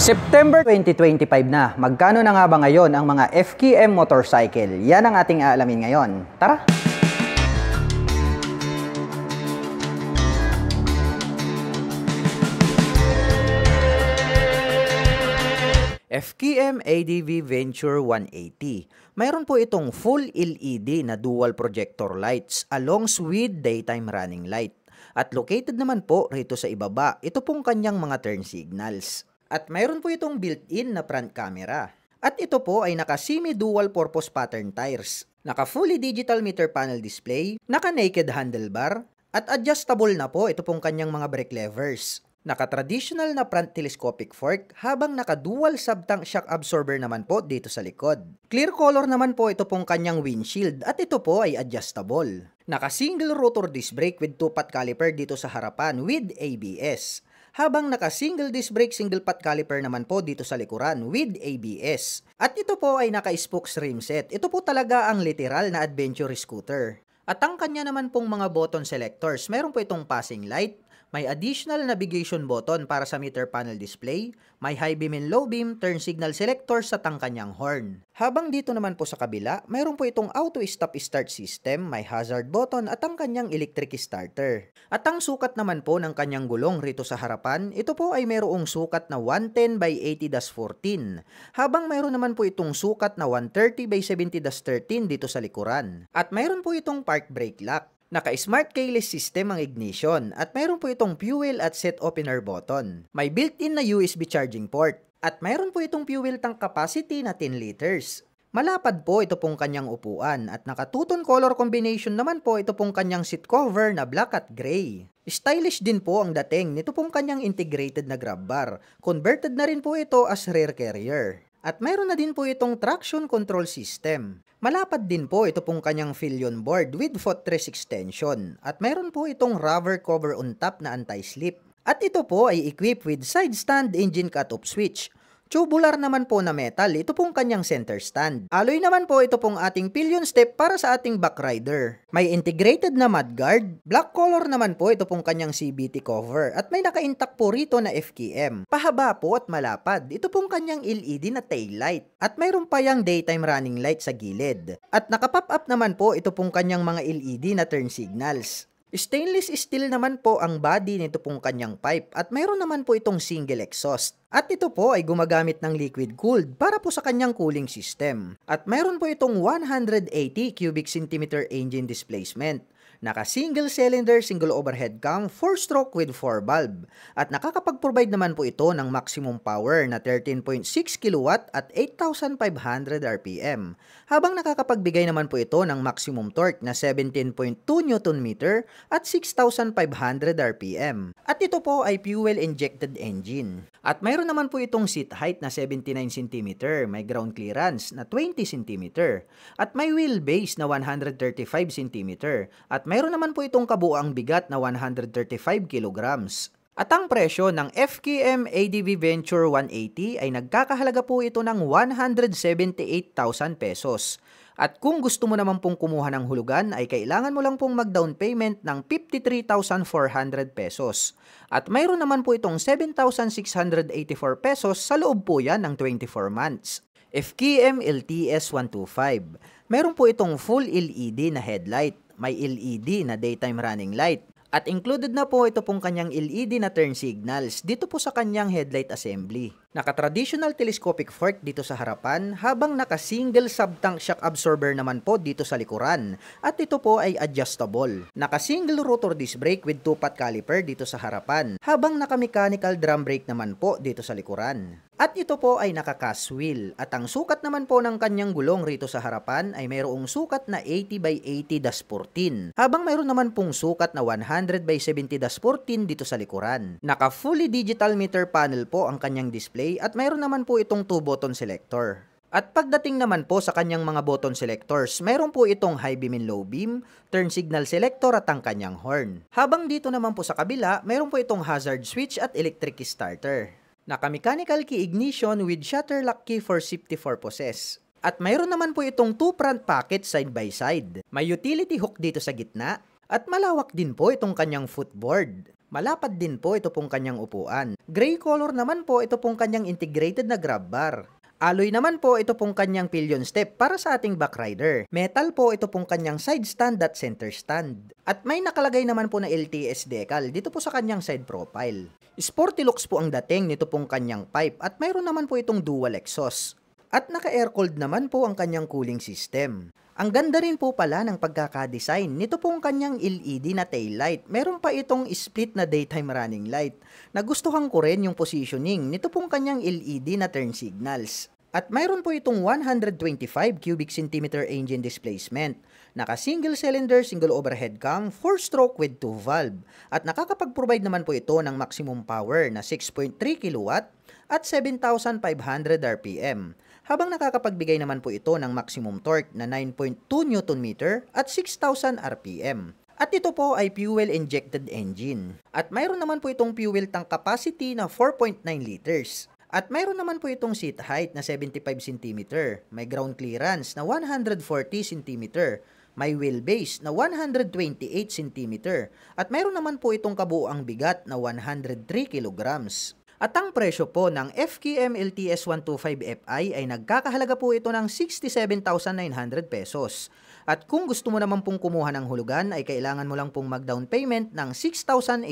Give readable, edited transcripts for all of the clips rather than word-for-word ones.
September 2025 na. Magkano na nga ba ngayon ang mga FKM motorcycle? Yan ang ating aalamin ngayon. Tara! FKM ADV Venture 180. Mayroon po itong full LED na dual projector lights along with daytime running light. At located naman po rito sa ibaba, ito pong kanyang mga turn signals. At mayroon po itong built-in na front camera. At ito po ay naka-semi dual purpose pattern tires, naka-fully digital meter panel display, naka-naked handlebar, at adjustable na po ito pong kanyang mga brake levers. Naka-traditional na front telescopic fork habang naka-dual sub-tank shock absorber naman po dito sa likod. Clear color naman po ito pong kanyang windshield at ito po ay adjustable. Naka-single rotor disc brake with 2-pot caliper dito sa harapan with ABS. Habang naka-single disc brake, single pot caliper naman po dito sa likuran with ABS. At ito po ay naka-spokes rim set. Ito po talaga ang literal na adventure scooter. At ang kanya naman pong mga button selectors, meron po itong passing light, may additional navigation button para sa meter panel display, may high beam and low beam turn signal selector sa kanyang horn. Habang dito naman po sa kabila, mayroon po itong auto stop start system, may hazard button at ang kanyang electric starter. At ang sukat naman po ng kanyang gulong rito sa harapan, ito po ay mayroong sukat na 110 by 80-14, habang mayroon naman po itong sukat na 130 by 70-13 dito sa likuran. At mayroon po itong park brake lock. Naka-smart keyless system ang ignition at mayroon po itong fuel at set opener button. May built-in na USB charging port at mayroon po itong fuel tank capacity na 10 liters. Malapad po ito pong kanyang upuan at naka-two-tone color combination naman po ito pong kanyang seat cover na black at gray. Stylish din po ang dating nito pong kanyang integrated na grab bar. Converted na rin po ito as rear carrier. At mayroon na din po itong traction control system. Malapad din po ito pong kanyang pillion board with footrest extension. At mayroon po itong rubber cover on top na anti-slip. At ito po ay equipped with side stand engine cut-off switch. Tubular naman po na metal, ito pong kanyang center stand. Alloy naman po ito pong ating pillion step para sa ating back rider. May integrated na mudguard. Black color naman po ito pong kanyang CVT cover. At may naka-intact po rito na FKM. Pahaba po at malapad. Ito pong kanyang LED na tail light. At mayroon pa yang daytime running light sa gilid. At naka-pop up naman po ito pong kanyang mga LED na turn signals. Stainless steel naman po ang body nito pong kanyang pipe at mayroon naman po itong single exhaust. At ito po ay gumagamit ng liquid cooled para po sa kanyang cooling system. At mayroon po itong 180 cubic centimeter engine displacement. Naka-single cylinder, single overhead cam, 4-stroke with 4 valve. At nakakapag-provide naman po ito ng maximum power na 13.6 kW at 8,500 RPM. Habang nakakapagbigay naman po ito ng maximum torque na 17.2 Nm at 6,500 RPM. At ito po ay fuel-injected engine. At mayroon naman po itong seat height na 79 cm, may ground clearance na 20 cm, at may wheelbase na 135 cm, at mayroon naman po itong kabuuang bigat na 135 kg. At ang presyo ng FKM ADV Venture 180 ay nagkakahalaga po ito ng 178,000 pesos. At kung gusto mo naman pong kumuha ng hulugan ay kailangan mo lang pong mag-down payment ng 53,400 pesos. At mayroon naman po itong 7,684 pesos sa loob po yan ng 24 months. FKM LTS 125. Meron po itong full LED na headlight, may LED na daytime running light. At included na po ito pong kanyang LED na turn signals dito po sa kanyang headlight assembly. Naka-traditional telescopic fork dito sa harapan habang naka-single sub-tank shock absorber naman po dito sa likuran. At ito po ay adjustable. Naka-single rotor disc brake with 2-pot caliper dito sa harapan habang naka-mechanical drum brake naman po dito sa likuran. At ito po ay naka-cast wheel. At ang sukat naman po ng kanyang gulong rito sa harapan ay mayroong sukat na 80 by 80-14. Habang mayroon naman pong sukat na 100 by 70-14 dito sa likuran. Naka-fully digital meter panel po ang kanyang display at mayroon naman po itong 2-button selector. At pagdating naman po sa kanyang mga button selectors, mayroon po itong high beam and low beam, turn signal selector at ang kanyang horn. Habang dito naman po sa kabila, mayroon po itong hazard switch at electric starter. Naka-mechanical key ignition with shutter lock key for safety purposes. At mayroon naman po itong 2 front pockets side by side. May utility hook dito sa gitna at malawak din po itong kanyang footboard. Malapad din po ito pong kanyang upuan. Gray color naman po ito pong kanyang integrated na grab bar. Alloy naman po ito pong kanyang pillion step para sa ating backrider. Metal po ito pong kanyang side stand at center stand. At may nakalagay naman po na LTS decal dito po sa kanyang side profile. Sporty looks po ang dating nito pong kanyang pipe at mayroon naman po itong dual exhaust. At naka-air-cooled naman po ang kanyang cooling system. Ang ganda rin po pala ng pagkakadesign nito pong kanyang LED na taillight. Meron pa itong split na daytime running light. Nagustuhan ko rin yung positioning nito pong kanyang LED na turn signals. At mayroon po itong 125 cubic centimeter engine displacement. Naka single cylinder, single overhead cam, 4-stroke with 2 valve. At nakakapag-provide naman po ito ng maximum power na 6.3 kilowatt at 7,500 RPM. Habang nakakapagbigay naman po ito ng maximum torque na 9.2 Nm at 6,000 RPM. At ito po ay fuel-injected engine. At mayroon naman po itong fuel tank capacity na 4.9 liters. At mayroon naman po itong seat height na 75 cm, may ground clearance na 140 cm, may wheelbase na 128 cm, at mayroon naman po itong kabuuang bigat na 103 kilograms. At ang presyo po ng FKM LTS 125Fi ay nagkakahalaga po ito ng 67,900 pesos. At kung gusto mo naman pong kumuha ng hulugan ay kailangan mo lang pong mag-down payment ng 6,800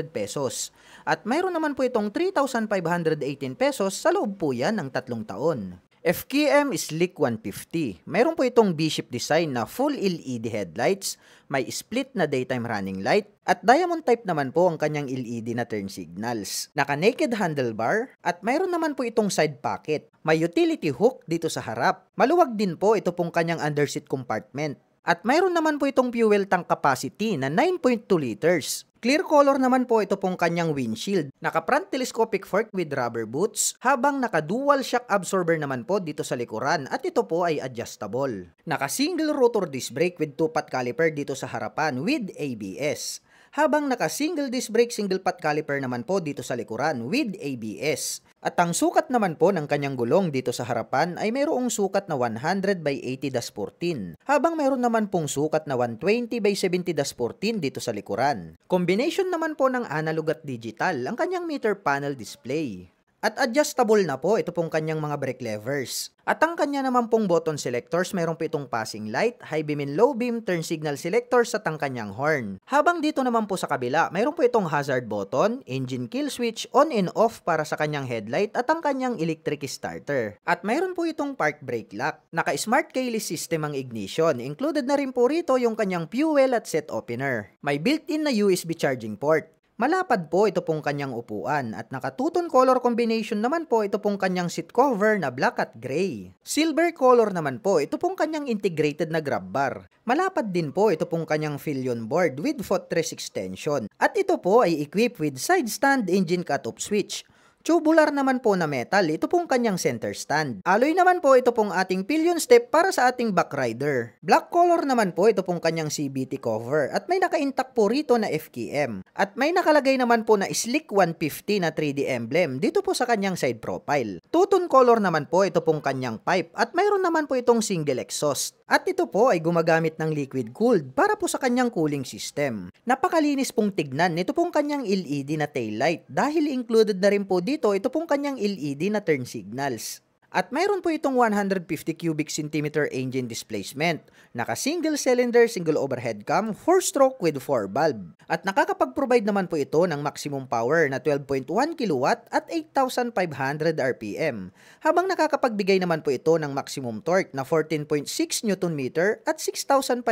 pesos. At mayroon naman po itong 3,518 pesos sa loob po yan ng 3 taon. FKM Slick 150. Mayroon po itong B-shape design na full LED headlights, may split na daytime running light, at diamond type naman po ang kanyang LED na turn signals. Naka-naked handlebar, at mayroon naman po itong side pocket. May utility hook dito sa harap. Maluwag din po ito pong kanyang underseat compartment. At mayroon naman po itong fuel tank capacity na 9.2 liters. Clear color naman po ito pong kanyang windshield. Naka-front telescopic fork with rubber boots, habang naka-dual shock absorber naman po dito sa likuran at ito po ay adjustable. Naka-single rotor disc brake with 2-pot caliper dito sa harapan with ABS. Habang naka-single disc brake, single pot caliper naman po dito sa likuran with ABS. At ang sukat naman po ng kanyang gulong dito sa harapan ay mayroong sukat na 100 by 80-14, habang mayroon naman pong sukat na 120 by 70-14 dito sa likuran. Combination naman po ng analog at digital ang kanyang meter panel display. At adjustable na po ito pong kanyang mga brake levers. At ang kanya naman pong button selectors, mayroon po itong passing light, high beam and low beam, turn signal selectors at ang kanyang horn. Habang dito naman po sa kabila, mayroon po itong hazard button, engine kill switch, on and off para sa kanyang headlight at ang kanyang electric starter. At mayroon po itong park brake lock. Naka-smart keyless system ang ignition. Included na rin po rito yung kanyang fuel at set opener. May built-in na USB charging port. Malapad po ito pong kanyang upuan at naka-two-tone color combination naman po ito pong kanyang seat cover na black at gray. Silver color naman po ito pong kanyang integrated na grab bar. Malapad din po ito pong kanyang pillion board with footrest extension. At ito po ay equipped with side stand engine cut-off switch. Tubular naman po na metal, ito pong kanyang center stand. Alloy naman po ito pong ating pillion step para sa ating backrider. Black color naman po ito pong kanyang CVT cover at may naka-intact po rito na FKM. At may nakalagay naman po na Slick 150 na 3D emblem dito po sa kanyang side profile. Two-tone color naman po ito pong kanyang pipe at mayroon naman po itong single exhaust. At ito po ay gumagamit ng liquid cooled para po sa kanyang cooling system. Napakalinis pong tignan nito pong kanyang LED na taillight dahil included na rin po ito pong kanyang LED na turn signals. At mayroon po itong 150 cubic centimeter engine displacement. Naka-single cylinder, single overhead cam, 4-stroke with 4 valve. At nakakapag-provide naman po ito ng maximum power na 12.1 kilowatt at 8,500 RPM. Habang nakakapagbigay naman po ito ng maximum torque na 14.6 Nm at 6,500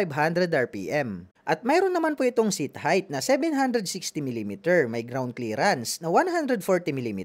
RPM. At mayroon naman po itong seat height na 760 mm, may ground clearance na 140 mm,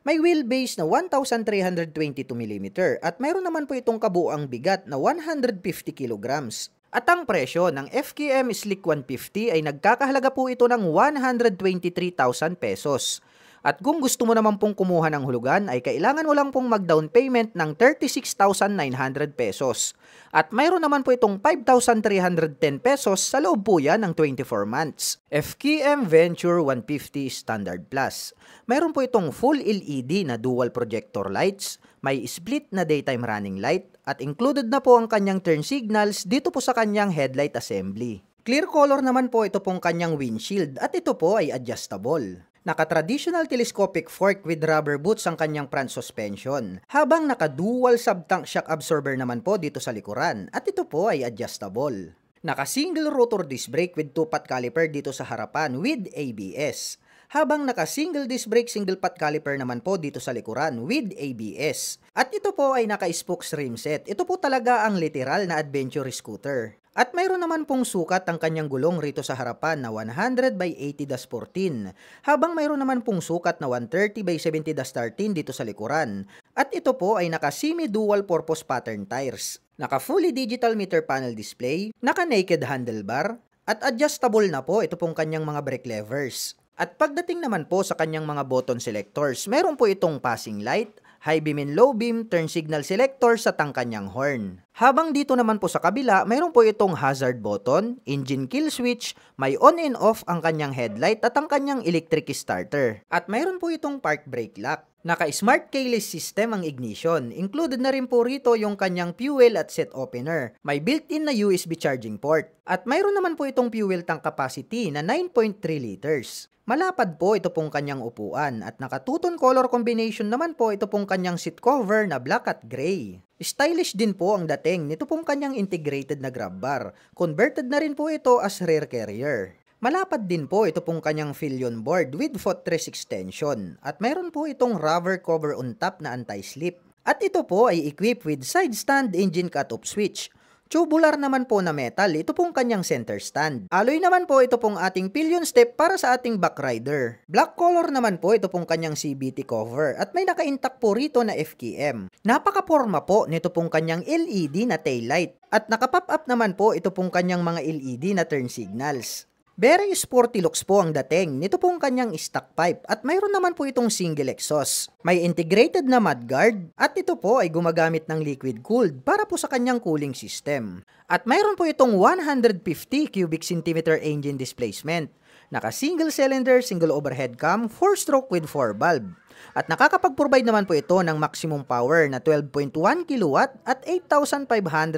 may wheelbase na 1,322 mm, at mayroon naman po itong kabuuang bigat na 150 kilograms. At ang presyo ng FKM Slick 150 ay nagkakahalaga po ito ng 123,000 pesos. At kung gusto mo naman pong kumuha ng hulugan ay kailangan mo lang pong mag-down payment ng 36,900 pesos. At mayroon naman po itong 5,310 pesos sa loob po yan ng 24 months. FKM Venture 150 Standard Plus. Mayroon po itong full LED na dual projector lights, may split na daytime running light, at included na po ang kanyang turn signals dito po sa kanyang headlight assembly. Clear color naman po ito pong kanyang windshield at ito po ay adjustable. Naka-traditional telescopic fork with rubber boots ang kanyang front suspension, habang naka-dual sub-tank shock absorber naman po dito sa likuran at ito po ay adjustable. Naka-single rotor disc brake with 2-pot caliper dito sa harapan with ABS, habang naka-single disc brake single pot caliper naman po dito sa likuran with ABS. At ito po ay naka-spokes rim set. Ito po talaga ang literal na adventure scooter. At mayroon naman pong sukat ang kanyang gulong rito sa harapan na 100 by 80-14, habang mayroon naman pong sukat na 130 by 70-13 dito sa likuran. At ito po ay naka-semi dual purpose pattern tires, naka-fully digital meter panel display, naka-naked handlebar, at adjustable na po ito pong kanyang mga brake levers. At pagdating naman po sa kanyang mga button selectors, meron po itong passing light, high beam and low beam, turn signal selector sa kanyang horn. Habang dito naman po sa kabila, mayroon po itong hazard button, engine kill switch, may on and off ang kanyang headlight at ang kanyang electric starter. At mayroon po itong park brake lock. Naka-smart keyless system ang ignition. Included na rin po rito yung kanyang fuel at set opener. May built-in na USB charging port. At mayroon naman po itong fuel tank capacity na 9.3 liters. Malapad po ito pong kanyang upuan at naka-two-tone color combination naman po ito pong kanyang seat cover na black at gray. Stylish din po ang dating nito pong kanyang integrated na grab bar. Converted na rin po ito as rear carrier. Malapad din po ito pong kanyang pillion board with footrest extension at mayroon po itong rubber cover on top na anti-slip. At ito po ay equipped with side stand engine cut-off switch. Tubular naman po na metal, ito pong kanyang center stand. Alloy naman po ito pong ating pillion step para sa ating back rider. Black color naman po ito pong kanyang CVT cover at may naka-intact po rito na FKM. Napaka-porma po nito pong kanyang LED na taillight at naka-pop up naman po ito pong kanyang mga LED na turn signals. Very sporty looks po ang dating nito pong kanyang stock pipe at mayroon naman po itong single exhaust. May integrated na mudguard at ito po ay gumagamit ng liquid cooled para po sa kanyang cooling system. At mayroon po itong 150 cubic centimeter engine displacement. Naka single cylinder, single overhead cam, 4-stroke with 4 valve. At nakakapag-provide naman po ito ng maximum power na 12.1 kW at 8,500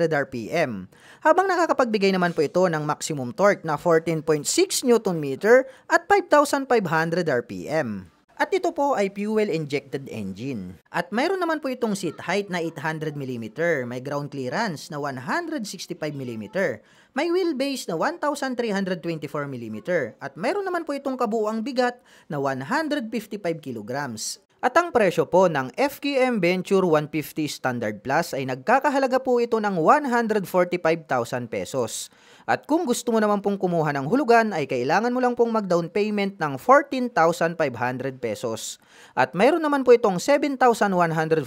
RPM. Habang nakakapagbigay naman po ito ng maximum torque na 14.6 Nm at 5,500 RPM. At ito po ay fuel-injected engine. At mayroon naman po itong seat height na 800 mm, may ground clearance na 165 mm, may wheelbase na 1,324 mm, at mayroon naman po itong kabuuang bigat na 155 kg. At ang presyo po ng FKM Venture 150 Standard Plus ay nagkakahalaga po ito ng 145,000 pesos. At kung gusto mo naman pong kumuha ng hulugan ay kailangan mo lang pong mag-down payment ng 14,500 pesos. At mayroon naman po itong 7,146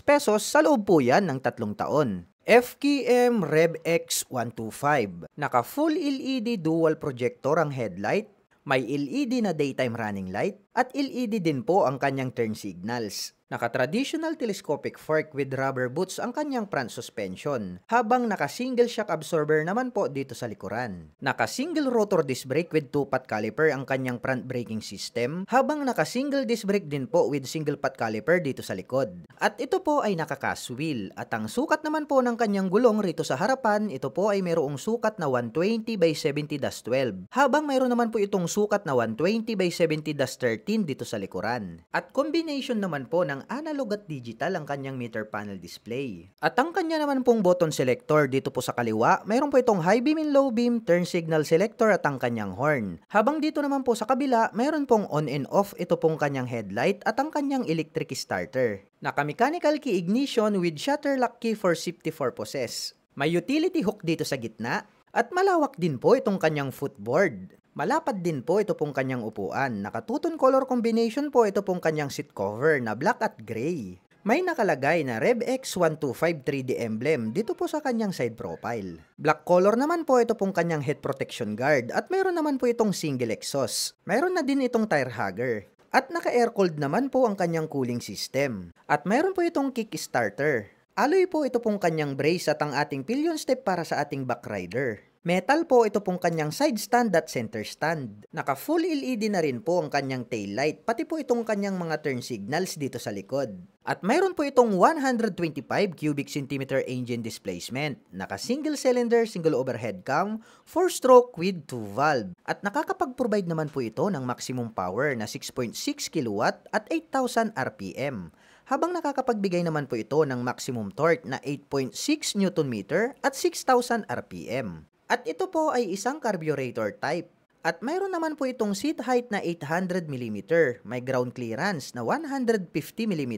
pesos sa loob po yan ng 3 taon. FKM Rev X125. Naka full LED dual projector ang headlight. May LED na daytime running light at LED din po ang kanyang turn signals. Naka-traditional telescopic fork with rubber boots ang kanyang front suspension, habang naka-single shock absorber naman po dito sa likuran. Naka-single rotor disc brake with 2-pot caliper ang kanyang front braking system, habang naka-single disc brake din po with single pot caliper dito sa likod. At ito po ay naka-cast wheel, at ang sukat naman po ng kanyang gulong rito sa harapan, ito po ay mayroong sukat na 120 by 70-12, habang mayroon naman po itong sukat na 120 by 70-13 dito sa likuran. At combination naman po ng analog at digital ang kanyang meter panel display. At ang kanya naman pong button selector dito po sa kaliwa, mayroon po itong high beam and low beam, turn signal selector at ang kanyang horn. Habang dito naman po sa kabila, mayroon pong on and off ito pong kanyang headlight at ang kanyang electric starter. Naka-mechanical key ignition with shutter lock key for safety purposes. May utility hook dito sa gitna at malawak din po itong kanyang footboard. Malapad din po ito pong kanyang upuan. Naka-two-tone color combination po ito pong kanyang seat cover na black at gray. May nakalagay na Rev X125 3D emblem dito po sa kanyang side profile. Black color naman po ito pong kanyang head protection guard at mayroon naman po itong single exhaust. Mayroon na din itong tire hugger. At naka-air-cooled naman po ang kanyang cooling system. At mayroon po itong kick starter. Alloy po ito pong kanyang brace at ang ating pillion step para sa ating back rider. Metal po ito pong kanyang side stand at center stand. Naka full LED na rin po ang kanyang taillight, pati po itong kanyang mga turn signals dito sa likod. At mayroon po itong 125 cubic centimeter engine displacement. Naka single cylinder, single overhead cam, 4-stroke with 2 valve. At nakakapag-provide naman po ito ng maximum power na 6.6 kW at 8,000 RPM. Habang nakakapagbigay naman po ito ng maximum torque na 8.6 Nm at 6,000 RPM. At ito po ay isang carburetor type. At mayroon naman po itong seat height na 800 mm, may ground clearance na 150 mm,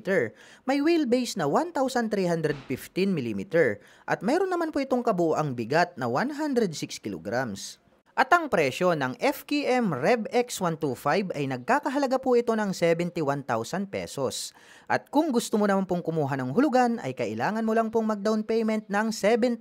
may wheelbase na 1,315 mm, at mayroon naman po itong kabuuang bigat na 106 kg. At ang presyo ng FKM Rev X125 ay nagkakahalaga po ito ng 71,000 pesos. At kung gusto mo naman pong kumuha ng hulugan ay kailangan mo lang pong mag-down payment ng 7,100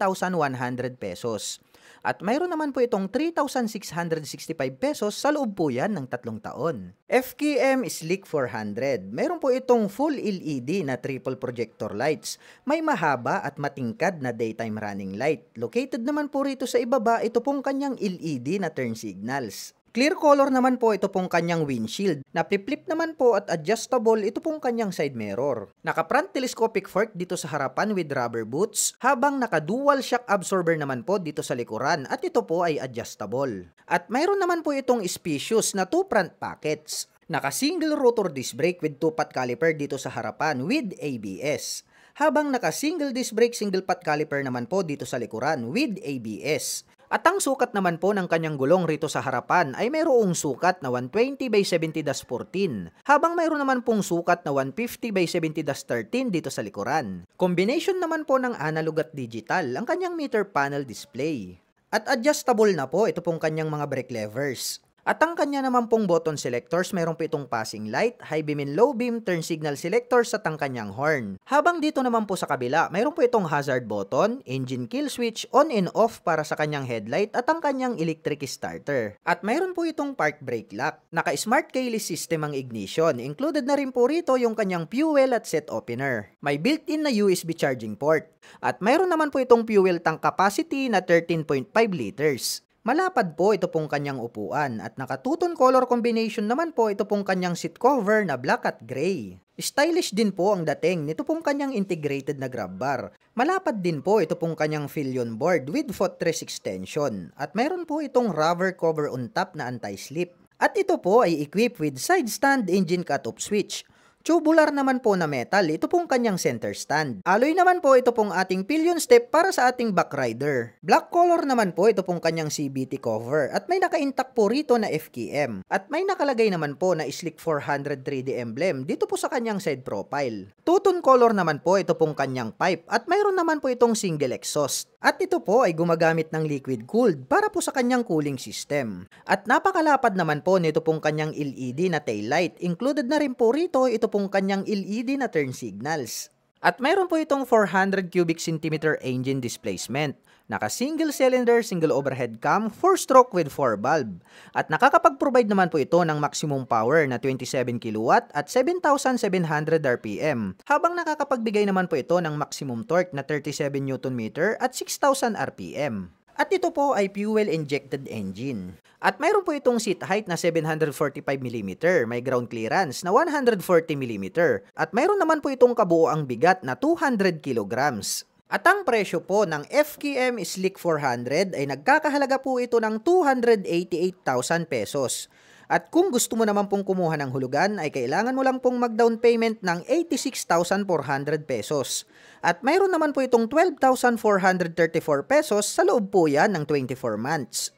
pesos. At mayroon naman po itong 3,665 pesos sa loob po yan ng 3 taon. FKM Slick 400. Mayroon po itong full LED na triple projector lights. May mahaba at matingkad na daytime running light. Located naman po rito sa ibaba, ito pong kanyang LED na turn signals. Clear color naman po ito pong kanyang windshield. Napli-flip naman po at adjustable ito pong kanyang side mirror. Naka-front telescopic fork dito sa harapan with rubber boots, habang naka-dual shock absorber naman po dito sa likuran at ito po ay adjustable. At mayroon naman po itong spacious na 2 front pockets. Naka-single rotor disc brake with 2-pot caliper dito sa harapan with ABS. Habang naka-single disc brake, single pot caliper naman po dito sa likuran with ABS. At ang sukat naman po ng kanyang gulong rito sa harapan ay mayroong sukat na 120 by 70-14, habang mayroon naman pong sukat na 150 by 70-13 dito sa likuran. Combination naman po ng analog at digital ang kanyang meter panel display. At adjustable na po ito pong kanyang mga brake levers. At ang kanya naman pong button selectors, mayroon po itong passing light, high beam and low beam, turn signal selectors at ang kanyang horn. Habang dito naman po sa kabila, mayroon po itong hazard button, engine kill switch, on and off para sa kanyang headlight at ang kanyang electric starter. At mayroon po itong park brake lock. Naka-smart keyless system ang ignition. Included na rin po rito yung kanyang fuel at set opener. May built-in na USB charging port. At mayroon naman po itong fuel tank capacity na 13.5 liters. Malapad po ito pong kanyang upuan at naka-two-tone color combination naman po ito pong kanyang seat cover na black at gray. Stylish din po ang dating nito pong kanyang integrated na grab bar. Malapad din po ito pong kanyang pillion board with footrest extension at mayroon po itong rubber cover on top na anti-slip. At ito po ay equipped with side stand engine cut-off switch. Tubular naman po na metal, ito pong kanyang center stand. Alloy naman po ito pong ating pillion step para sa ating back rider. Black color naman po ito pong kanyang CVT cover at may naka-intact po rito na FKM. At may nakalagay naman po na Slick 400 3D emblem dito po sa kanyang side profile. Two-tone color naman po ito pong kanyang pipe at mayroon naman po itong single exhaust. At ito po ay gumagamit ng liquid cooled para po sa kanyang cooling system. At napakalapad naman po nito pong kanyang LED na taillight. Included na rin po rito ito pong kanyang LED na turn signals. At mayroon po itong 400 cubic centimeter engine displacement. Naka-single cylinder, single overhead cam, 4-stroke with 4 valve. At nakakapag-provide naman po ito ng maximum power na 27 kW at 7,700 RPM. Habang nakakapagbigay naman po ito ng maximum torque na 37 Nm at 6,000 RPM. At ito po ay fuel-injected engine. At mayroon po itong seat height na 745 mm, may ground clearance na 140 mm, at mayroon naman po itong kabuoang bigat na 200 kg. At ang presyo po ng FKM Slick 400 ay nagkakahalaga po ito ng 288,000 pesos. At kung gusto mo naman pong kumuha ng hulugan ay kailangan mo lang pong mag-down payment ng 86,400 pesos. At mayroon naman po itong 12,434 pesos sa loob po yan ng 24 months.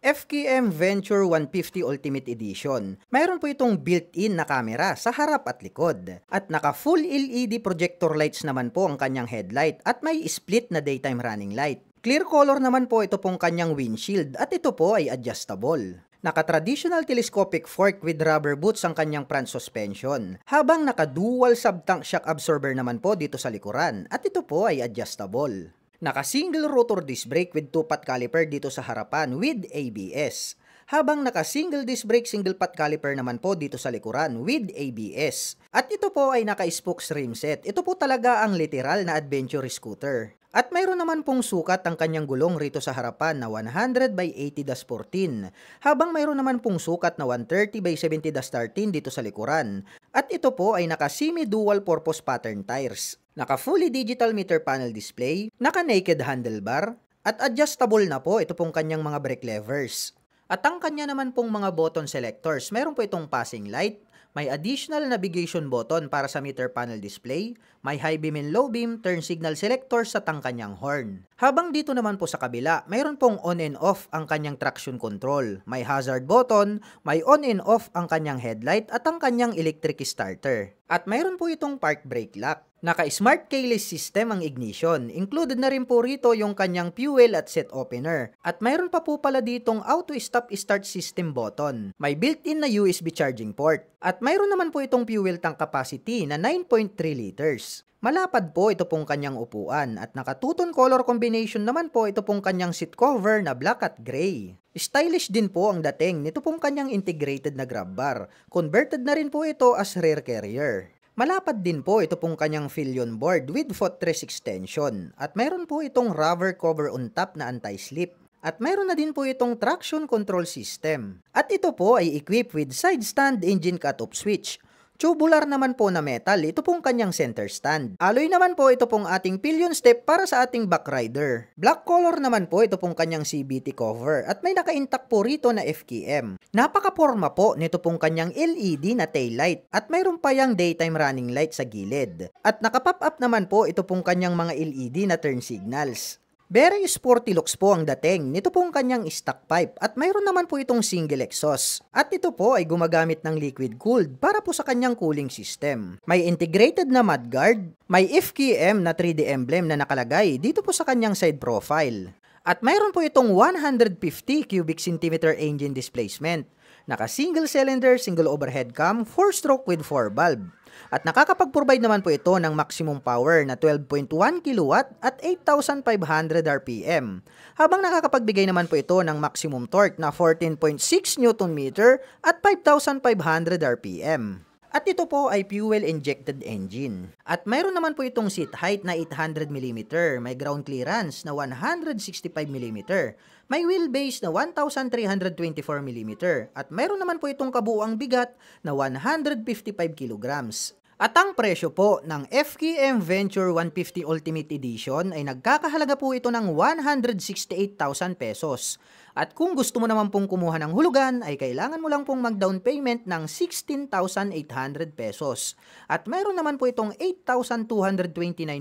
FKM Venture 150 Ultimate Edition. Mayroon po itong built-in na camera sa harap at likod. At naka full LED projector lights naman po ang kanyang headlight at may split na daytime running light. Clear color naman po ito pong kanyang windshield at ito po ay adjustable. Naka-traditional telescopic fork with rubber boots ang kanyang front suspension. Habang naka-dual sub-tank shock absorber naman po dito sa likuran at ito po ay adjustable. Naka-single rotor disc brake with 2-pot caliper dito sa harapan with ABS. Habang naka-single disc brake, single pot caliper naman po dito sa likuran with ABS. At ito po ay naka-spokes rim set. Ito po talaga ang literal na adventure scooter. At mayroon naman pong sukat ang kanyang gulong rito sa harapan na 100 by 80-14, habang mayroon naman pong sukat na 130 by 70-13 dito sa likuran. At ito po ay naka semi-dual purpose pattern tires, naka fully digital meter panel display, naka naked handlebar, at adjustable na po ito pong kanyang mga brake levers. At ang kanya naman pong mga button selectors, mayroon po itong passing light, may additional navigation button para sa meter panel display, may high beam and low beam turn signal selectors sa kanyang horn. Habang dito naman po sa kabila, mayroon pong on and off ang kanyang traction control, may hazard button, may on and off ang kanyang headlight at ang kanyang electric starter. At mayroon po itong park brake lock. Naka-smart keyless system ang ignition. Included na rin po rito yung kanyang fuel at set opener. At mayroon pa po pala ditong auto stop start system button. May built-in na USB charging port. At mayroon naman po itong fuel tank capacity na 9.3 liters. Malapad po ito pong kanyang upuan at naka-two-tone color combination naman po ito pong kanyang seat cover na black at gray. Stylish din po ang dating nito pong kanyang integrated na grab bar. Converted na rin po ito as rear carrier. Malapad din po ito pong kanyang pillion board with footrest extension at mayroon po itong rubber cover on top na anti-slip. At mayroon na din po itong traction control system. At ito po ay equipped with side stand engine cut-off switch. Tubular naman po na metal, ito pong kanyang center stand. Alloy naman po ito pong ating pillion step para sa ating back rider. Black color naman po ito pong kanyang CVT cover at may naka-intact po rito na FKM. Napaka-porma po nito pong kanyang LED na taillight at mayroon pa yang daytime running light sa gilid. At naka-pop up naman po ito pong kanyang mga LED na turn signals. Very sporty looks po ang dating nito pong kanyang stock pipe at mayroon naman po itong single exhaust. At ito po ay gumagamit ng liquid cooled para po sa kanyang cooling system. May integrated na mudguard, may FKM na 3D emblem na nakalagay dito po sa kanyang side profile. At mayroon po itong 150 cubic centimeter engine displacement. Naka single cylinder, single overhead cam, 4-stroke with 4 valve. At nakakapag-provide naman po ito ng maximum power na 12.1 kW at 8,500 RPM. Habang nakakapagbigay naman po ito ng maximum torque na 14.6 Nm at 5,500 RPM. At ito po ay fuel-injected engine. At mayroon naman po itong seat height na 800 mm, may ground clearance na 165 mm, may wheelbase na 1,324 mm, at mayroon naman po itong kabuuang bigat na 155 kg. At ang presyo po ng FKM Venture 150 Ultimate Edition ay nagkakahalaga po ito ng 168,000 pesos. At kung gusto mo naman pong kumuha ng hulugan, ay kailangan mo lang pong mag-down payment ng 16,800 pesos. At mayroon naman po itong 8,229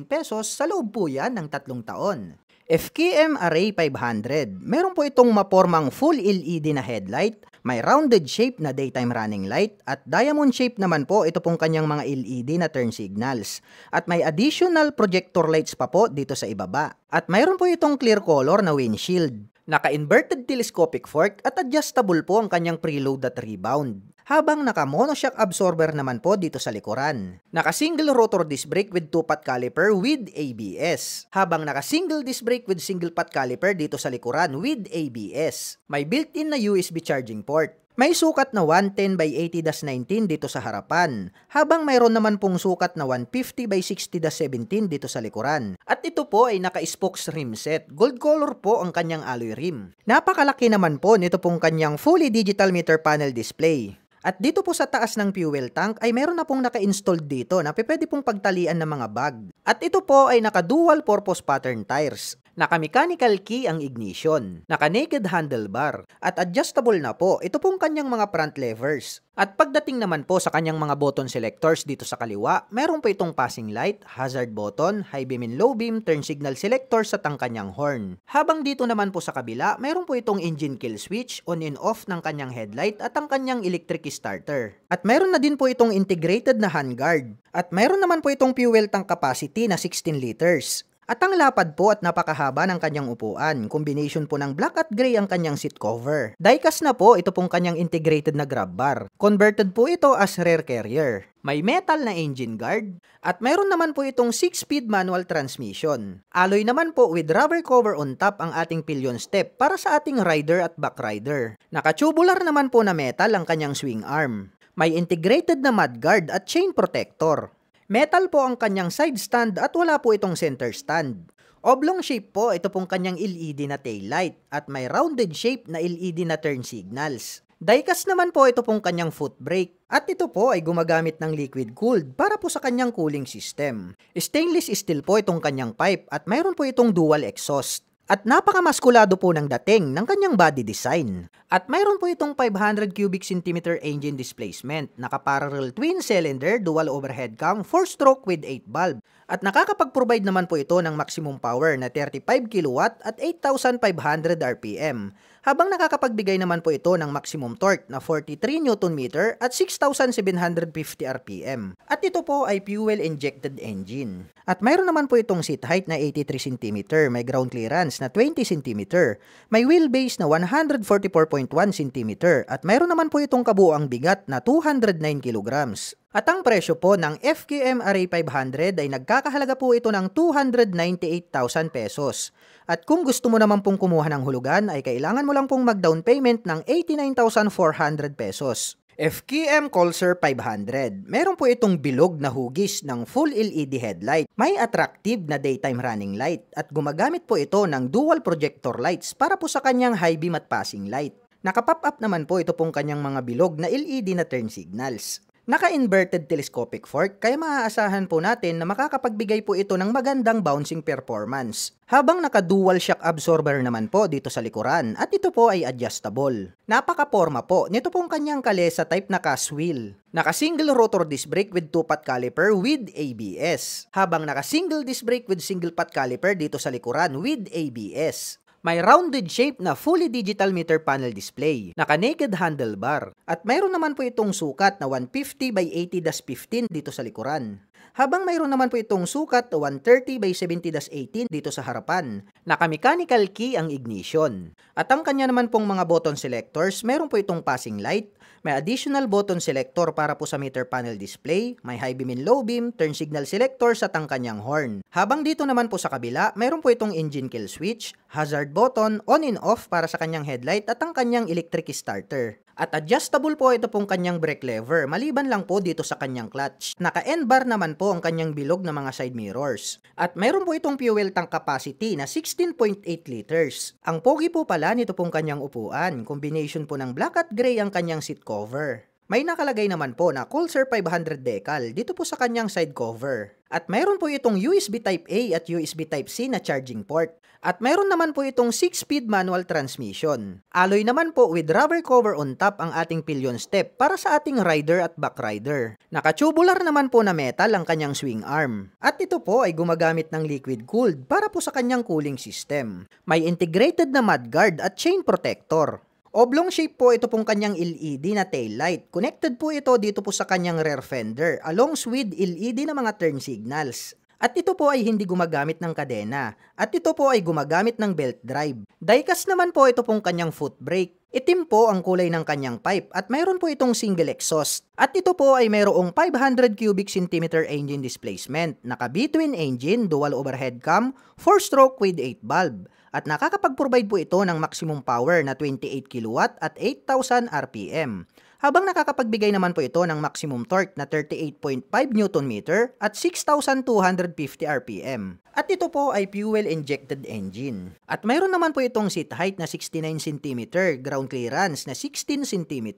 pesos sa loob po yan ng 3 taon. FKM Array 500, meron po itong mapormang full LED na headlight, may rounded shape na daytime running light, at diamond shape naman po ito pong kanyang mga LED na turn signals. At may additional projector lights pa po dito sa ibaba. At mayroon po itong clear color na windshield. Naka-inverted telescopic fork at adjustable po ang kanyang preload at rebound. Habang naka-monoshock absorber naman po dito sa likuran. Naka-single rotor disc brake with 2-pot caliper with ABS. Habang naka-single disc brake with single-pot caliper dito sa likuran with ABS. May built-in na USB charging port. May sukat na 110 by 80-19 dito sa harapan, habang mayroon naman pong sukat na 150 by 60-17 dito sa likuran. At ito po ay naka-spokes rim set. Gold color po ang kanyang alloy rim. Napakalaki naman po nito pong kanyang fully digital meter panel display. At dito po sa taas ng fuel tank ay meron na pong naka-installed dito na pwede pong pagtalian ng mga bag. At ito po ay naka-dual purpose pattern tires. Naka-mechanical key ang ignition, naka-naked handlebar, at adjustable na po ito pong kanyang mga front levers. At pagdating naman po sa kanyang mga button selectors dito sa kaliwa, meron po itong passing light, hazard button, high beam and low beam, turn signal selectors at ang kanyang horn. Habang dito naman po sa kabila, meron po itong engine kill switch, on and off ng kanyang headlight at ang kanyang electric starter. At meron na din po itong integrated na handguard. At meron naman po itong fuel tank capacity na 16 liters. At ang lapad po at napakahaba ng kanyang upuan. Combination po ng black at gray ang kanyang seat cover. Diecast na po ito pong kanyang integrated na grab bar. Converted po ito as rear carrier. May metal na engine guard. At mayroon naman po itong 6-speed manual transmission. Alloy naman po with rubber cover on top ang ating pillion step para sa ating rider at back rider. Naka-tubular naman po na metal ang kanyang swing arm. May integrated na mudguard at chain protector. Metal po ang kanyang side stand at wala po itong center stand. Oblong shape po, ito pong kanyang LED na taillight at may rounded shape na LED na turn signals. Diecast naman po ito pong kanyang foot brake at ito po ay gumagamit ng liquid cooled para po sa kanyang cooling system. Stainless steel po itong kanyang pipe at mayroon po itong dual exhaust. At napakamaskulado po ng dating ng kanyang body design. At mayroon po itong 500 cubic centimeter engine displacement, naka-parallel twin cylinder, dual overhead cam, 4-stroke with 8 valve. At nakakapag-provide naman po ito ng maximum power na 35 kW at 8,500 RPM. Habang nakakapagbigay naman po ito ng maximum torque na 43 Nm at 6,750 RPM. At ito po ay fuel-injected engine. At mayroon naman po itong seat height na 83 cm, may ground clearance na 20 cm, may wheelbase na 144.1 cm, at mayroon naman po itong kabuuang bigat na 209 kg. At ang presyo po ng FKM Array 500 ay nagkakahalaga po ito ng 298,000 pesos. At kung gusto mo naman pong kumuha ng hulugan ay kailangan mo lang pong mag-down payment ng 89,400 pesos. FKM Pulsar 500. Meron po itong bilog na hugis ng full LED headlight. May attractive na daytime running light at gumagamit po ito ng dual projector lights para po sa kanyang high beam at passing light. Naka-pop up naman po ito pong kanyang mga bilog na LED na turn signals. Naka-inverted telescopic fork kaya maaasahan po natin na makakapagbigay po ito ng magandang bouncing performance. Habang naka-dual shock absorber naman po dito sa likuran at ito po ay adjustable. Napaka-porma po nito pong kanyang kalesa type na cast wheel. Naka-single rotor disc brake with 2-pot caliper with ABS. Habang naka-single disc brake with single-pot caliper dito sa likuran with ABS. May rounded shape na fully digital meter panel display, naka-naked handlebar, at mayroon naman po itong sukat na 150 by 80-15 dito sa likuran. Habang mayroon naman po itong sukat na 130 by 70-18 dito sa harapan. Naka-mechanical key ang ignition. At ang kanya naman pong mga button selectors, mayroon po itong passing light, may additional button selector para po sa meter panel display, may high beam and low beam, turn signal selectors at ang kanyang horn. Habang dito naman po sa kabila, mayroon po itong engine kill switch, hazard button, on and off para sa kanyang headlight at ang kanyang electric starter. At adjustable po ito pong kanyang brake lever, maliban lang po dito sa kanyang clutch. Naka-N-bar naman po ang kanyang bilog na mga side mirrors. At mayroon po itong fuel tank capacity na 16.8 liters. Ang pogi po pala nito pong kanyang upuan, combination po ng black at gray ang kanyang seat cover. May nakalagay naman po na Pulsar 500 decal dito po sa kanyang side cover. At mayroon po itong USB Type-A at USB Type-C na charging port. At mayroon naman po itong 6-speed manual transmission. Alloy naman po with rubber cover on top ang ating pillion step para sa ating rider at back rider. Naka-tubular naman po na metal ang kanyang swing arm. At ito po ay gumagamit ng liquid cooled para po sa kanyang cooling system. May integrated na mudguard at chain protector. Oblong shape po ito pong kanyang LED na taillight. Connected po ito dito po sa kanyang rear fender along with LED na mga turn signals. At ito po ay hindi gumagamit ng kadena. At ito po ay gumagamit ng belt drive. Diecast naman po ito pong kanyang foot brake. Itim po ang kulay ng kanyang pipe at mayroon po itong single exhaust. At ito po ay mayroong 500 cubic centimeter engine displacement. Naka-B-twin engine, dual overhead cam, 4-stroke with 8 valve. At nakakapag-provide po ito ng maximum power na 28 kW at 8,000 RPM. Habang nakakapagbigay naman po ito ng maximum torque na 38.5 Nm at 6,250 RPM. At ito po ay fuel-injected engine. At mayroon naman po itong seat height na 69 cm, ground clearance na 16 cm,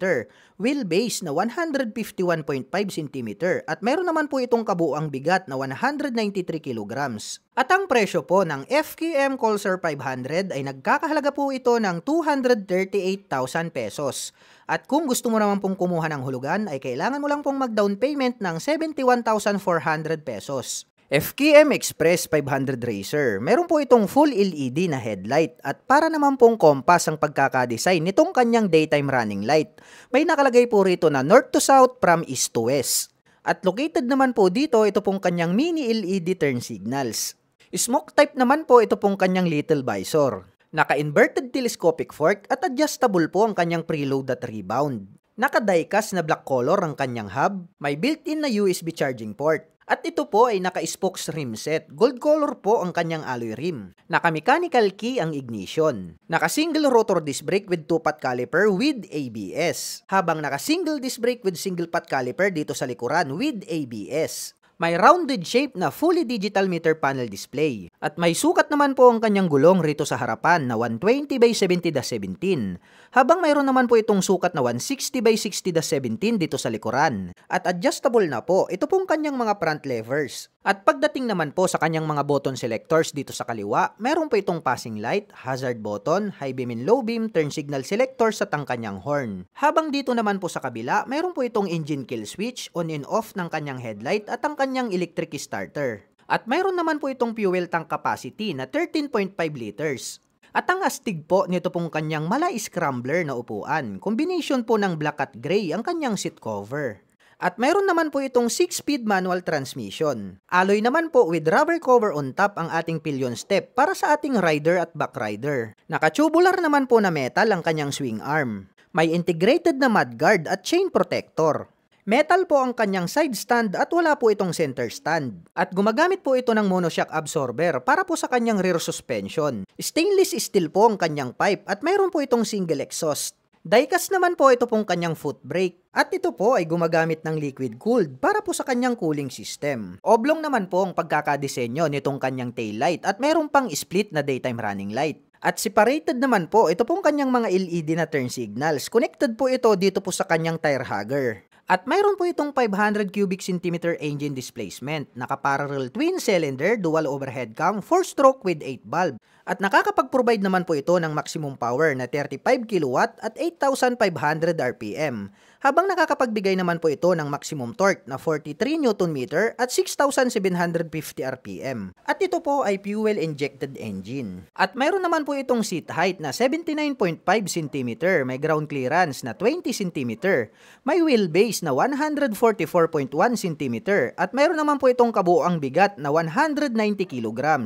wheelbase na 151.5 cm, at mayroon naman po itong kabuuang bigat na 193 kg. At ang presyo po ng FKM Pulsar 500 ay nagkakahalaga po ito ng 238,000 pesos. At kung gusto mo naman pong kumuha ng hulugan ay kailangan mo lang pong mag-down payment ng 71,400 pesos. FKM Express 500 Racer. Meron po itong full LED na headlight at para naman pong compass ang pagkakadesign nitong kanyang daytime running light. May nakalagay po rito na north to south from east to west. At located naman po dito ito pong kanyang mini LED turn signals. Smoke type naman po ito pong kanyang little visor. Naka-inverted telescopic fork at adjustable po ang kanyang preload at rebound. Naka-diecast na black color ang kanyang hub. May built-in na USB charging port. At ito po ay naka-spokes rim set. Gold color po ang kanyang alloy rim. Naka-mechanical key ang ignition. Naka-single rotor disc brake with 2-pot caliper with ABS. Habang naka-single disc brake with single-pot caliper dito sa likuran with ABS. May rounded shape na fully digital meter panel display. At may sukat naman po ang kanyang gulong rito sa harapan na 120 by 70-17. Habang mayroon naman po itong sukat na 160 by 60-17 dito sa likuran. At adjustable na po ito pong kanyang mga front levers. At pagdating naman po sa kanyang mga button selectors dito sa kaliwa, meron po itong passing light, hazard button, high beam and low beam, turn signal selectors at ang kanyang horn. Habang dito naman po sa kabila, meron po itong engine kill switch, on and off ng kanyang headlight at ang kanyang electric starter. At mayroon naman po itong fuel tank capacity na 13.5 liters. At ang astig po nito pong kanyang Malay Scrambler na upuan, combination po ng black at gray ang kanyang seat cover. At mayroon naman po itong 6-speed manual transmission. Alloy naman po with rubber cover on top ang ating pillion step para sa ating rider at back rider. Naka-tubular naman po na metal ang kanyang swing arm. May integrated na mudguard at chain protector. Metal po ang kanyang side stand at wala po itong center stand. At gumagamit po ito ng monoshock absorber para po sa kanyang rear suspension. Stainless steel po ang kanyang pipe at mayroon po itong single exhaust. Diecast naman po ito pong kanyang foot brake. At ito po ay gumagamit ng liquid cooled para po sa kanyang cooling system. Oblong naman po ang pagkakadesenyo nitong kanyang taillight at mayroon pang split na daytime running light. At separated naman po ito pong kanyang mga LED na turn signals. Connected po ito dito po sa kanyang tire hugger. At mayroon po itong 500 cubic centimeter engine displacement, naka-parallel twin cylinder, dual overhead cam, 4-stroke with 8 valve. At nakakapag-provide naman po ito ng maximum power na 35 kW at 8,500 RPM. Habang nakakapagbigay naman po ito ng maximum torque na 43 Nm at 6,750 RPM. At ito po ay fuel-injected engine. At mayroon naman po itong seat height na 79.5 cm, may ground clearance na 20 cm, may wheelbase na 144.1 cm, at mayroon naman po itong kabuuang bigat na 190 kg.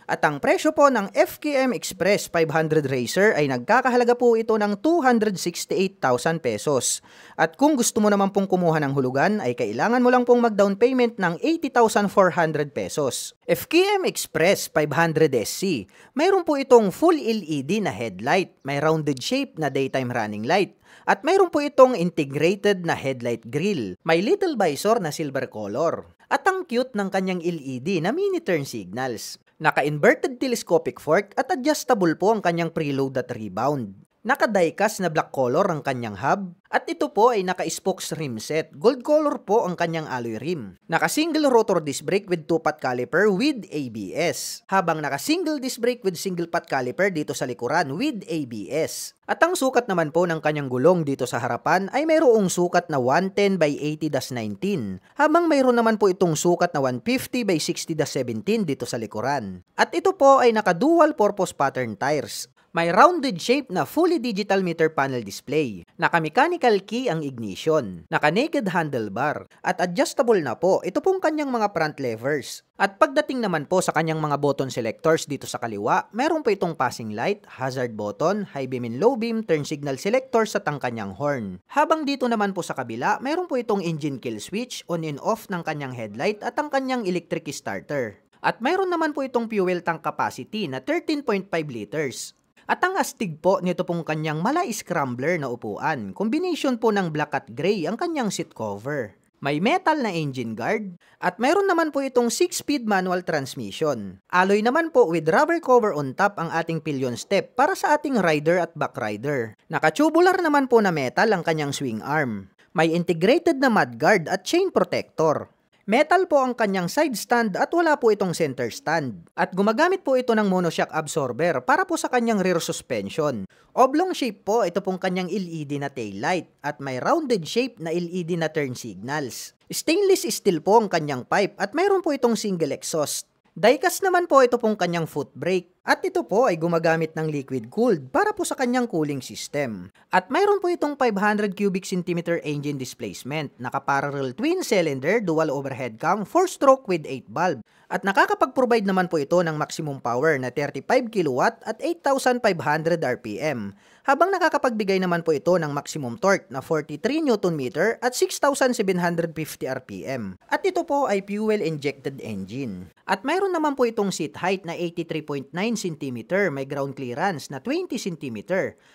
At ang presyo po ng FKM Express 500 Racer ay nagkakahalaga po ito ng 268,000 pesos. At kung gusto mo naman pong kumuha ng hulugan ay kailangan mo lang pong mag-down payment ng 80,400 pesos. FKM Express 500 SC, mayroon po itong full LED na headlight, may rounded shape na daytime running light, at mayroon po itong integrated na headlight grille, may little visor na silver color, at ang cute ng kanyang LED na mini turn signals. Naka-inverted telescopic fork at adjustable po ang kanyang preload at rebound. Naka-diecast na black color ang kanyang hub. At ito po ay naka-spokes rim set. Gold color po ang kanyang alloy rim. Naka-single rotor disc brake with 2-pot caliper with ABS. Habang naka-single disc brake with single-pot caliper dito sa likuran with ABS. At ang sukat naman po ng kanyang gulong dito sa harapan ay mayroong sukat na 110 by 80-19. Habang mayroon naman po itong sukat na 150 by 60-17 dito sa likuran. At ito po ay naka-dual purpose pattern tires. May rounded shape na fully digital meter panel display. Naka-mechanical key ang ignition. Naka-naked handlebar. At adjustable na po ito pong kanyang mga front levers. At pagdating naman po sa kanyang mga button selectors dito sa kaliwa, meron po itong passing light, hazard button, high beam and low beam, turn signal selectors at ang kanyang horn. Habang dito naman po sa kabila, meron po itong engine kill switch, on and off ng kanyang headlight at ang kanyang electric starter. At mayroon naman po itong fuel tank capacity na 13.5 liters. At ang astig po nito pong kanyang Malay Scrambler na upuan, combination po ng black at gray ang kanyang seat cover. May metal na engine guard, at mayroon naman po itong 6-speed manual transmission. Alloy naman po with rubber cover on top ang ating pillion step para sa ating rider at back rider. Naka-tubular naman po na metal ang kanyang swing arm. May integrated na mudguard at chain protector. Metal po ang kanyang side stand at wala po itong center stand. At gumagamit po ito ng monoshock absorber para po sa kanyang rear suspension. Oblong shape po ito pong kanyang LED na taillight at may rounded shape na LED na turn signals. Stainless steel po ang kanyang pipe at mayroon po itong single exhaust. Diecast naman po ito pong kanyang foot brake. At ito po ay gumagamit ng liquid cooled para po sa kanyang cooling system. At mayroon po itong 500 cubic centimeter engine displacement, naka-parallel twin cylinder, dual overhead cam, 4-stroke with 8 valve. At nakakapag-provide naman po ito ng maximum power na 35 kilowatt at 8,500 RPM. Habang nakakapagbigay naman po ito ng maximum torque na 43 Newton meter at 6,750 RPM. At ito po ay fuel-injected engine. At mayroon naman po itong seat height na 83.9 cm, may ground clearance na 20 cm,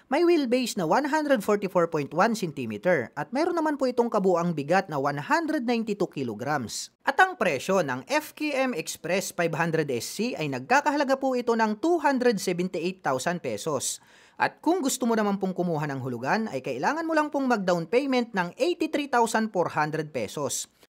may wheelbase na 144.1 cm, at mayroon naman po itong kabuang bigat na 192 kilograms. At ang presyo ng FKM Express 500SC ay nagkakahalaga po ito ng 278,000 pesos. At kung gusto mo naman pong kumuha ng hulugan ay kailangan mo lang pong mag-down payment ng 83,400 pesos.